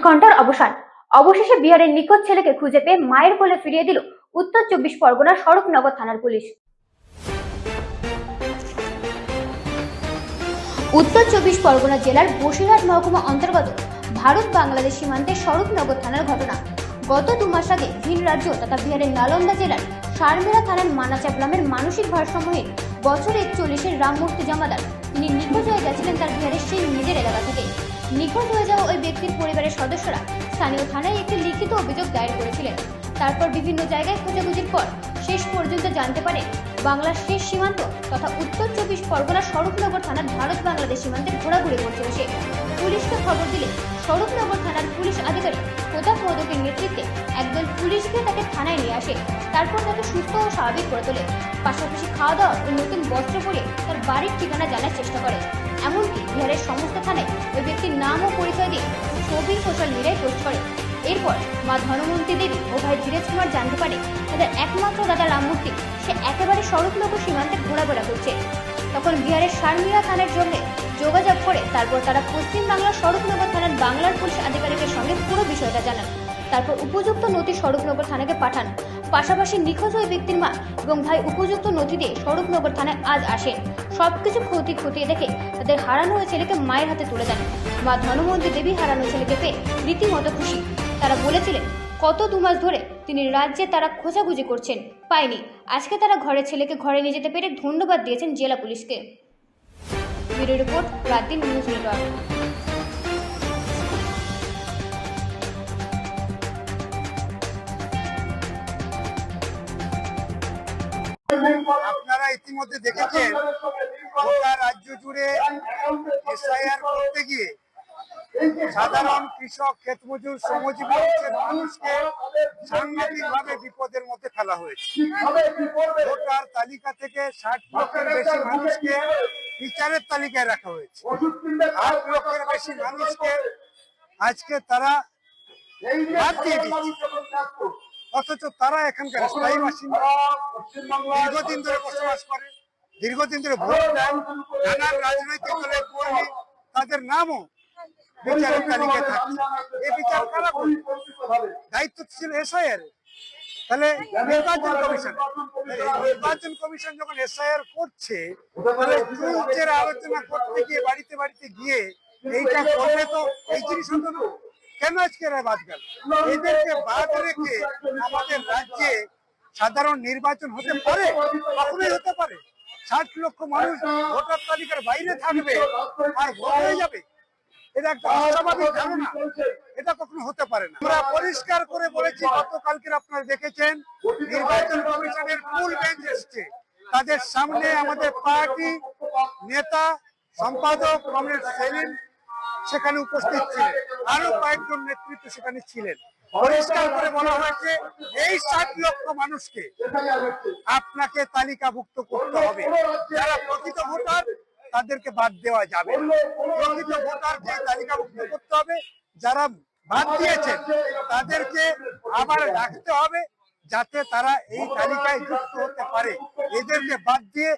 উৎকণ্ঠার অবসান। অবশেষে বিহারের নিখোঁজ ছেলেকে খুঁজে পেয়ে মায়ের কোলে ফিরিয়ে দিল উত্তর 24 পরগনার স্বরূপনগর থানার পুলিশ। উত্তর 24 পরগনা জেলার বসিরহাট মহকুমা অন্তর্গত ভারত বাংলাদেশ সীমান্তের স্বরূপনগর থানার ঘটনা। গত 2 মাস আগে ভিন রাজ্য তথা বিহারের নালন্দা জেলার সারমেরা থানার মানাচাপ গ্রামের মানসিক ভারসাম্যহীন বছর 41-এর রামমূর্তি জমাদার তিনি নিখোঁজ হয়ে গেছিলেন তার বিহারের সেই নিজের এলাকা থেকে। নিখোঁজ হয়ে যাওয়া ওই ব্যক্তির পরিবারের সদস্যরা স্থানীয় থানায় একটি লিখিত অভিযোগ দায়ের করেছিলেন। তারপর বিভিন্ন জায়গায় খোঁজাখুঁজির পর শেষ পর্যন্ত জানতে পারে বাংলার শেষ সীমান্ত তথা উত্তর 24 পরগনার স্বরূপনগর থানার ভারত বাংলাদেশ সীমান্তে ঘোরাঘুরি করছিল সে। পুলিশকে খবর দিলে স্বরূপনগর থানার পুলিশ আধিকারিক প্রতাপ মোদকের নেতৃত্বে একদল পুলিশ গিয়ে তাকে থানায় নিয়ে আসে। তারপর তাকে সুস্থ ও স্বাভাবিক করে তোলে। পাশাপাশি খাওয়া দাওয়া ও নতুন বস্ত্র পরে তার বাড়ির ঠিকানা জানার চেষ্টা করে। এমনকি বিহারের সমস্ত থানায় ওই ব্যক্তির নাম ও পরিচয় দিয়ে ছবি সোশ্যাল মিডিয়ায় পোস্ট করে। এরপর মা ধনমন্তী দেবী ও ভাই ধীরেজ কুমার জানতে পারে তাদের একমাত্র দাদা রামমূর্তি সে একেবারে স্বরূপনগর সীমান্তে ঘোরাঘোরা করছে। তখন বিহারের সারমিরা থানার সঙ্গে যোগাযোগ করে তারপর তারা পশ্চিম বাংলার স্বরূপনগর থানার বাংলার পুলিশ আধিকারিকের সঙ্গে পুরো বিষয়টা জানান। তারপর উপযুক্ত নথি স্বরূপনগর থানাকে পাঠান। পাশাপাশি নিখোঁজ ওই ব্যক্তির মা এবং ভাই উপযুক্ত নথি দিয়ে স্বরূপনগর থানায় আজ আসেন। সবকিছু খতিয়ে দেখে তাদের হারানো ওই ছেলেকে মায়ের হাতে তুলে দেন। মা ধনমন্তী দেবী হারানো ছেলেকে পেয়ে রীতিমতো খুশি। তারা বলেছিলেন কত 2 মাস ধরে তিনি রাজ্যে তারা খোঁজাখুঁজি করছেন, পায়নি। আজকে তারা ছেলেকে ঘরে নিয়ে যেতে পেরে ধন্যবাদ দিয়েছেন জেলা পুলিশকে। ব্যুরো রিপোর্ট, রাত-দিন নিউজ নেটওয়ার্ক। আপনারা ইতিমধ্যে দেখেছেন গোটা রাজ্য জুড়ে এসআইআর করতে গিয়ে সাধারণ কৃষক, ক্ষেতমজুর, শ্রমজীবী মানুষকে সাংঘাতিকভাবে বিপদের মধ্যে ফেলা হয়েছে। ভোটার তালিকা থেকে 60 লক্ষের বেশি মানুষকে বিচারের তালিকায় রাখা হয়েছে। 8 লক্ষের বেশি মানুষকে আজকে তারা বাদ দিয়ে দিচ্ছে, অথচ তারা এখানকার স্থায়ী বাসিন্দা, দীর্ঘদিন ধরে বসবাস করে, দীর্ঘদিন ধরে ভোট দেন, নানান রাজনৈতিক দলের কর্মী, তাদের নামও বিচারের তালিকায় থাকছে। এই বিচার কারা করবে? দায়িত্ব ছিল এসআইআর। তাহলে নির্বাচন কমিশন যখন এসআইআর করছে, তাহলে রুলসের আলোচনা করতে গিয়ে বাড়িতে বাড়িতে গিয়ে এইটা করলে তো এই জিনিস হতো না। কেন আজকে এরা বাদ গেল? এদেরকে বাদ রেখে আমাদের রাজ্যে সাধারণ নির্বাচন হতে পারে? কখনোই হতে পারে? 60 লক্ষ মানুষ ভোটার তালিকার বাইরে থাকবে আর ভোট হয়ে যাবে, এটা একটা অস্বাভাবিক ধারণা। এটা কখনো হতে পারে না। আমরা পরিষ্কার করে বলেছি, গতকালকে আপনারা দেখেছেন নির্বাচন কমিশনের ফুল বেঞ্চ এসছে। তাদের সামনে আমাদের পার্টি নেতা সম্পাদক কমরেড সেলিম সেখানে উপস্থিত ছিলেন, আরো কয়েকজন নেতৃত্ব সেখানে ছিলেন। পরিষ্কার করে বলা হয়েছে এই 60 লক্ষ মানুষকে আপনাকে তালিকাভুক্ত করতে হবে। যারা প্রকৃত ভোটার তাদেরকে বাদ দেওয়া যাবে। প্রকৃত ভোটারকে তালিকাভুক্ত করতে হবে, যারা বাদ দিয়েছেন তাদেরকে আবার রাখতে হবে যাতে তারা এই তালিকায় যুক্ত হতে পারে। এদেরকে বাদ দিয়ে